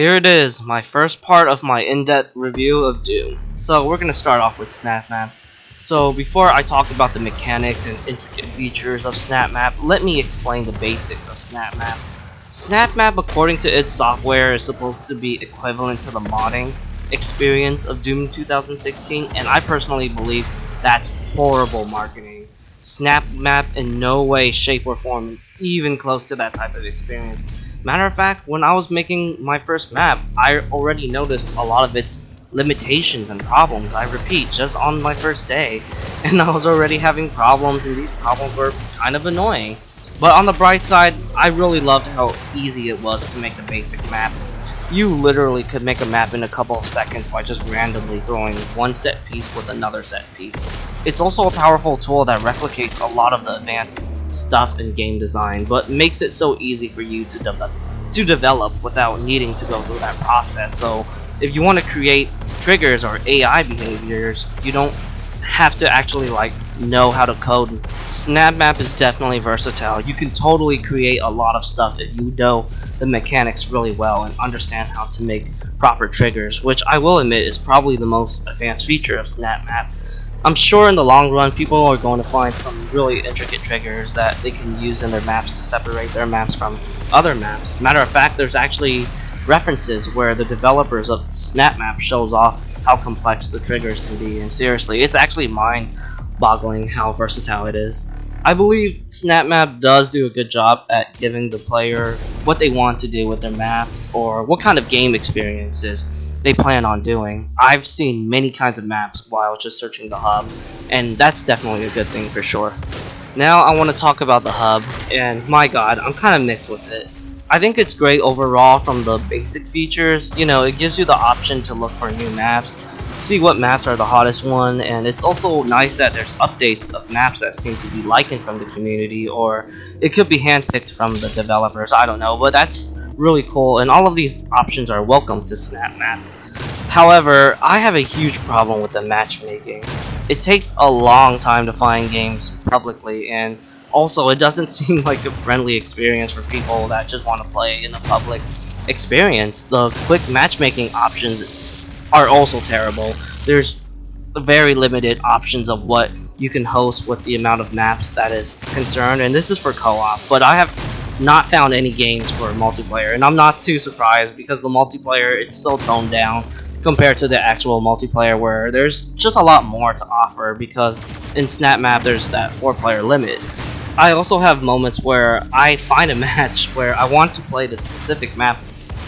Here it is, my first part of my in-depth review of Doom. So we're going to start off with SnapMap. So before I talk about the mechanics and intricate features of SnapMap, let me explain the basics of SnapMap. SnapMap, according to its software, is supposed to be equivalent to the modding experience of Doom 2016, and I personally believe that's horrible marketing. SnapMap in no way, shape, or form is even close to that type of experience. Matter of fact, when I was making my first map, I already noticed a lot of its limitations and problems. I repeat, just on my first day, and I was already having problems, and these problems were kind of annoying. But on the bright side, I really loved how easy it was to make the basic map. You literally could make a map in a couple of seconds by just randomly throwing one set piece with another set piece. It's also a powerful tool that replicates a lot of the advanced stuff in game design, but makes it so easy for you to develop without needing to go through that process. So if you want to create triggers or AI behaviors, you don't have to actually know how to code. SnapMap is definitely versatile. You can totally create a lot of stuff if you know the mechanics really well and understand how to make proper triggers, which I will admit is probably the most advanced feature of SnapMap. I'm sure in the long run people are going to find some really intricate triggers that they can use in their maps to separate their maps from other maps. Matter of fact, there's actually references where the developers of SnapMap shows off how complex the triggers can be, and seriously, it's actually mind-boggling how versatile it is. I believe SnapMap does do a good job at giving the player what they want to do with their maps, or what kind of game experiences they plan on doing. I've seen many kinds of maps while just searching the hub, and that's definitely a good thing for sure. Now I want to talk about the hub, and my god, I'm kind of mixed with it. I think it's great overall from the basic features. You know, it gives you the option to look for new maps, see what maps are the hottest one, and it's also nice that there's updates of maps that seem to be likened from the community, or it could be handpicked from the developers, I don't know, but that's really cool, and all of these options are welcome to SnapMap. However, I have a huge problem with the matchmaking. It takes a long time to find games publicly, and also it doesn't seem like a friendly experience for people that just want to play in a public experience. The quick matchmaking options are also terrible. There's very limited options of what you can host with the amount of maps that is concerned, and this is for co-op, but I have not found any games for multiplayer, and I'm not too surprised because the multiplayer, it's so toned down compared to the actual multiplayer where there's just a lot more to offer, because in SnapMap there's that 4-player limit. I also have moments where I find a match where I want to play the specific map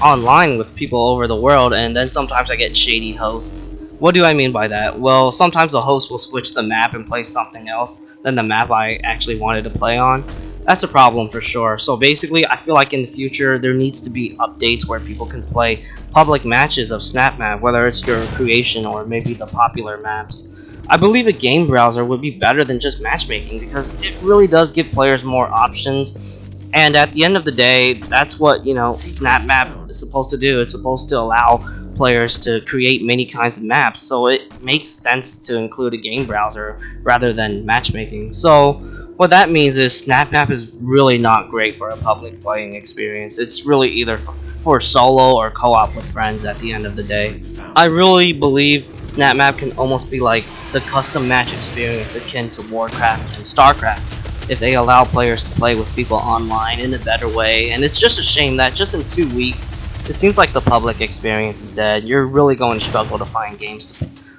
online with people over the world, and then sometimes I get shady hosts. What do I mean by that? Well, sometimes the host will switch the map and play something else than the map I actually wanted to play on. That's a problem for sure. So basically, I feel like in the future there needs to be updates where people can play public matches of SnapMap, whether it's your creation or maybe the popular maps. I believe a game browser would be better than just matchmaking, because it really does give players more options. And at the end of the day, that's what, SnapMap is supposed to do. It's supposed to allow players to create many kinds of maps, so it makes sense to include a game browser rather than matchmaking. So what that means is SnapMap is really not great for a public playing experience. It's really either for solo or co-op with friends at the end of the day. I really believe SnapMap can almost be like the custom match experience akin to Warcraft and Starcraft, if they allow players to play with people online in a better way. And it's just a shame that just in 2 weeks, it seems like the public experience is dead. You're really going to struggle to find games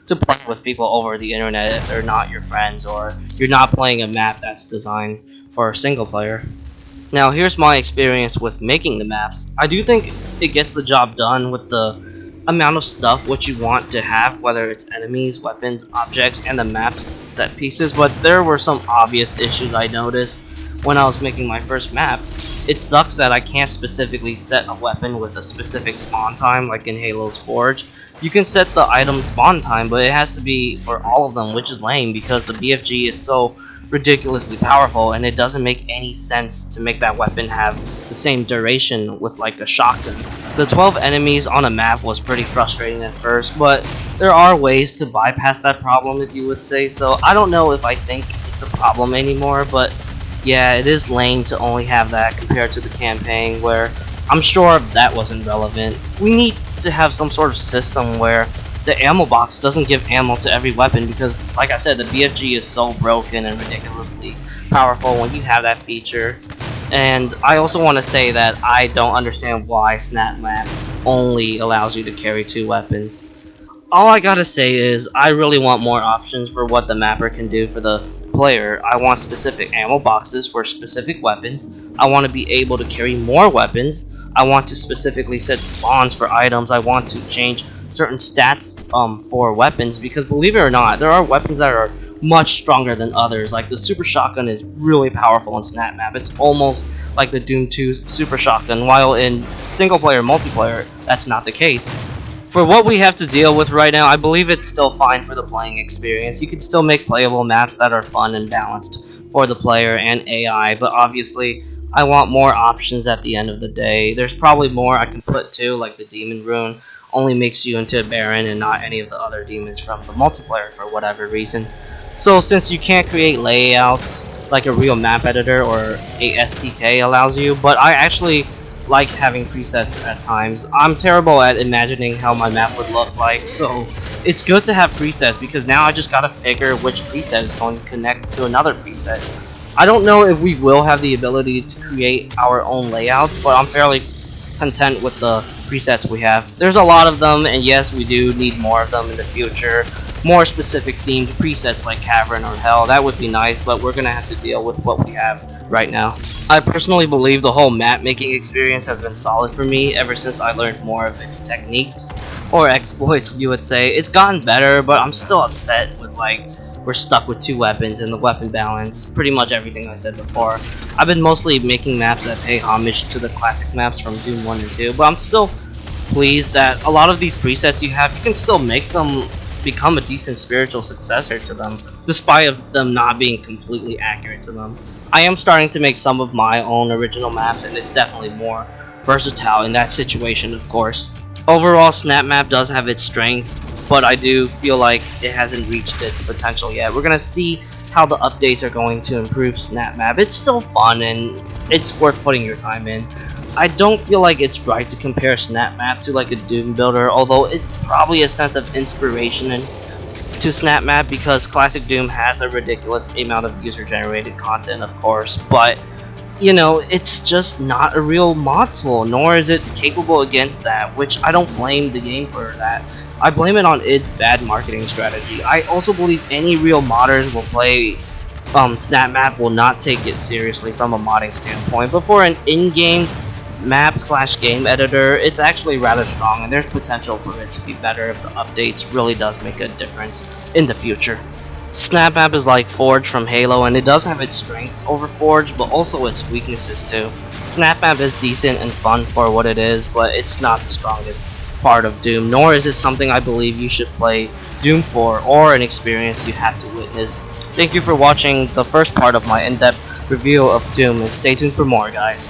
to play with people over the internet if they're not your friends, or you're not playing a map that's designed for a single player. Now here's my experience with making the maps. I do think it gets the job done with the amount of stuff what you want to have, whether it's enemies, weapons, objects, and the map's set pieces, but there were some obvious issues I noticed when I was making my first map. It sucks that I can't specifically set a weapon with a specific spawn time like in Halo's Forge. You can set the item spawn time, but it has to be for all of them, which is lame because the BFG is so ridiculously powerful, and it doesn't make any sense to make that weapon have the same duration with like a shotgun. The 12 enemies on a map was pretty frustrating at first, but there are ways to bypass that problem, if you would say so. I don't know if I think it's a problem anymore, but yeah, it is lame to only have that compared to the campaign, where I'm sure that wasn't relevant. We need to have some sort of system where the ammo box doesn't give ammo to every weapon, because like I said, the BFG is so broken and ridiculously powerful when you have that feature. And I also want to say that I don't understand why SnapMap only allows you to carry 2 weapons. All I gotta say is I really want more options for what the mapper can do for the player. I want specific ammo boxes for specific weapons. I want to be able to carry more weapons. I want to specifically set spawns for items. I want to change certain stats for weapons, because believe it or not, there are weapons that are much stronger than others. Like the super shotgun is really powerful in SnapMap. It's almost like the Doom 2 super shotgun, while in single player multiplayer that's not the case. For what we have to deal with right now, I believe it's still fine for the playing experience. You can still make playable maps that are fun and balanced for the player and AI, but obviously I want more options at the end of the day. There's probably more I can put too, like the Demon Rune only makes you into a Baron and not any of the other demons from the multiplayer for whatever reason. So since you can't create layouts like a real map editor or a SDK allows you, but I actually like having presets at times. I'm terrible at imagining how my map would look like, so it's good to have presets, because now I just gotta figure which preset is going to connect to another preset. I don't know if we will have the ability to create our own layouts, but I'm fairly content with the presets we have. There's a lot of them, and yes, we do need more of them in the future. More specific themed presets like Cavern or Hell, that would be nice, but we're gonna have to deal with what we have right now. I personally believe the whole map making experience has been solid for me ever since I learned more of its techniques, or exploits you would say. It's gotten better, but I'm still upset with like we're stuck with 2 weapons and the weapon balance, pretty much everything I said before. I've been mostly making maps that pay homage to the classic maps from Doom 1 and 2, but I'm still pleased that a lot of these presets you have, you can still make them become a decent spiritual successor to them, despite of them not being completely accurate to them. I am starting to make some of my own original maps, and it's definitely more versatile in that situation, of course. Overall, SnapMap does have its strengths, but I do feel like it hasn't reached its potential yet. We're gonna see how the updates are going to improve SnapMap. It's still fun and it's worth putting your time in. I don't feel like it's right to compare SnapMap to like a Doom builder, although it's probably a sense of inspiration to SnapMap, because classic Doom has a ridiculous amount of user-generated content, of course, but you know, it's just not a real mod tool, nor is it capable against that, which I don't blame the game for that. I blame it on its bad marketing strategy. I also believe any real modders will play SnapMap will not take it seriously from a modding standpoint, but for an in-game map slash game editor, it's actually rather strong, and there's potential for it to be better if the updates really does make a difference in the future. SnapMap is like Forge from Halo, and it does have its strengths over Forge, but also its weaknesses too. SnapMap is decent and fun for what it is, but it's not the strongest part of Doom, nor is it something I believe you should play Doom for, or an experience you have to witness. Thank you for watching the first part of my in-depth review of Doom, and stay tuned for more, guys.